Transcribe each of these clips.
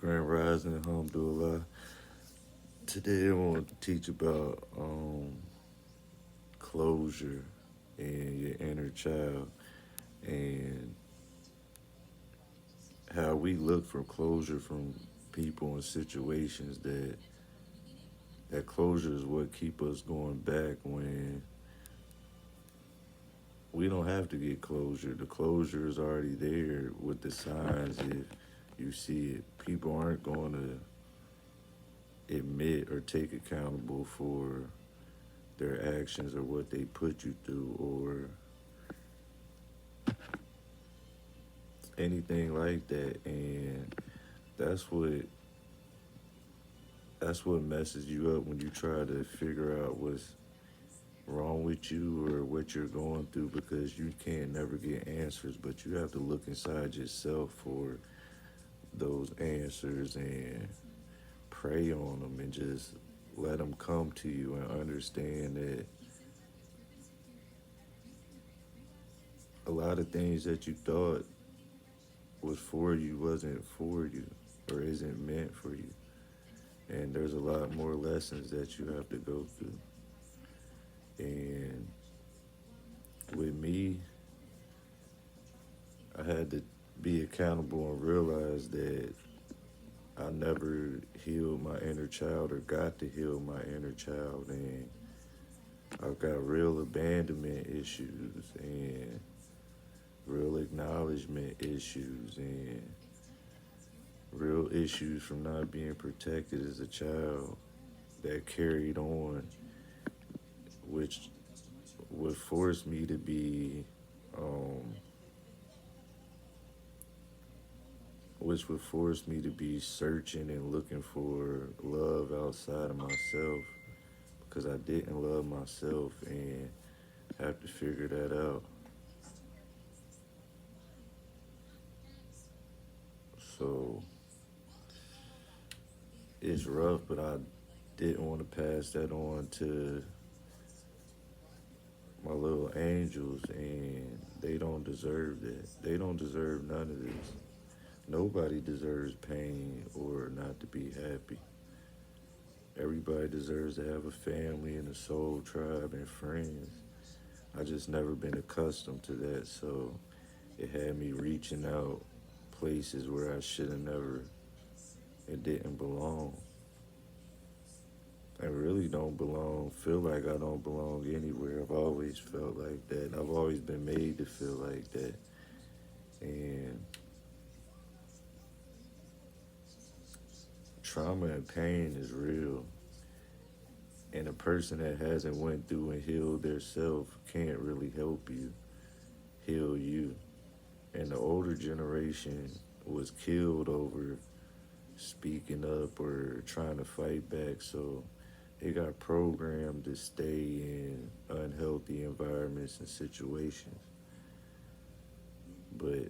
Grand Rising, Alhamdulillah. Today I want to teach about closure and your inner child and how we look for closure from people and situations that closure is what keep us going back when we don't have to get closure. The closure is already there with the signs if you see it. People aren't going to admit or take accountable for their actions or what they put you through or anything like that. And that's what that's what messes you up when you try to figure out what's wrong with you or what you're going through, because you can't never get answers, but you have to look inside yourself for those answers and pray on them and just let them come to you and understand that a lot of things that you thought was for you wasn't for you or isn't meant for you. And there's a lot more lessons that you have to go through. And with me, I had to be accountable and realize that I never healed my inner child or got to heal my inner child. And I've got real abandonment issues and real acknowledgement issues and real issues from not being protected as a child that carried on, which would force me to be, um, searching and looking for love outside of myself because I didn't love myself and have to figure that out. So it's rough, but I didn't want to pass that on to my little angels, and they don't deserve that. They don't deserve none of this. Nobody deserves pain or not to be happy. Everybody deserves to have a family and a soul tribe and friends. I just never been accustomed to that, so it had me reaching out places where I should have never and didn't belong. I really don't belong, feel like I don't belong anywhere. I've always felt like that. I've always been made to feel like that. And trauma and pain is real. And a person that hasn't went through and healed their self can't really help you heal you. And the older generation was killed over speaking up or trying to fight back. So they got programmed to stay in unhealthy environments and situations. But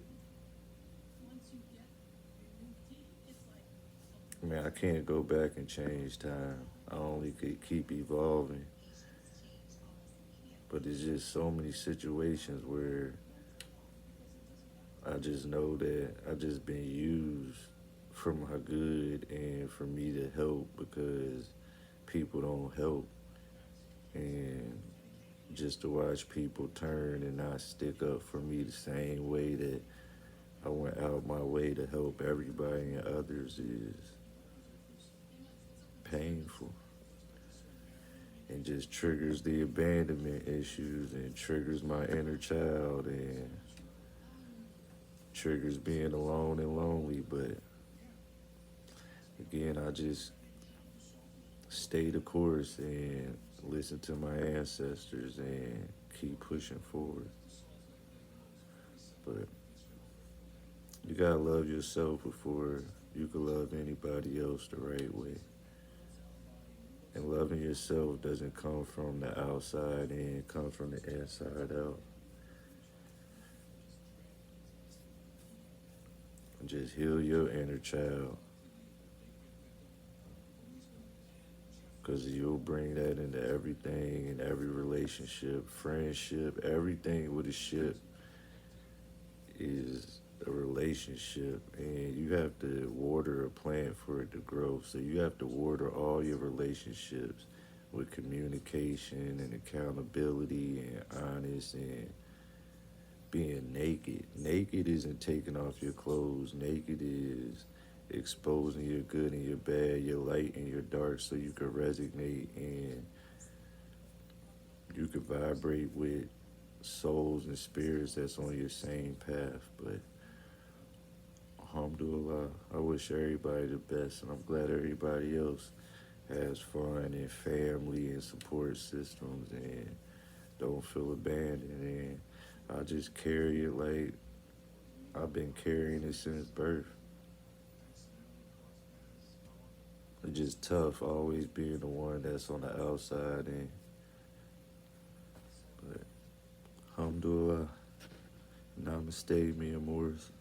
I mean, I can't go back and change time. I only could keep evolving. But there's just so many situations where I just know that I just been used for my good and for me to help because people don't help. And just to watch people turn and not stick up for me the same way that I went out my way to help everybody and others is painful and just triggers the abandonment issues and triggers my inner child and triggers being alone and lonely. But again, I just stay the course and listen to my ancestors and keep pushing forward. But you gotta love yourself before you can love anybody else the right way. And loving yourself doesn't come from the outside in, it comes from the inside out. Just heal your inner child, because you'll bring that into everything in every relationship, friendship, everything with a ship is a relationship, and you have to water a plant for it to grow. So you have to water all your relationships with communication and accountability and honest and being naked. Naked isn't taking off your clothes. Naked is exposing your good and your bad, your light and your dark, so you can resonate and you can vibrate with souls and spirits that's on your same path. But alhamdulillah, I wish everybody the best, and I'm glad everybody else has fun and family and support systems and don't feel abandoned. And I just carry it like I've been carrying it since birth. It's just tough always being the one that's on the outside. And but alhamdulillah, namaste, me and Morris.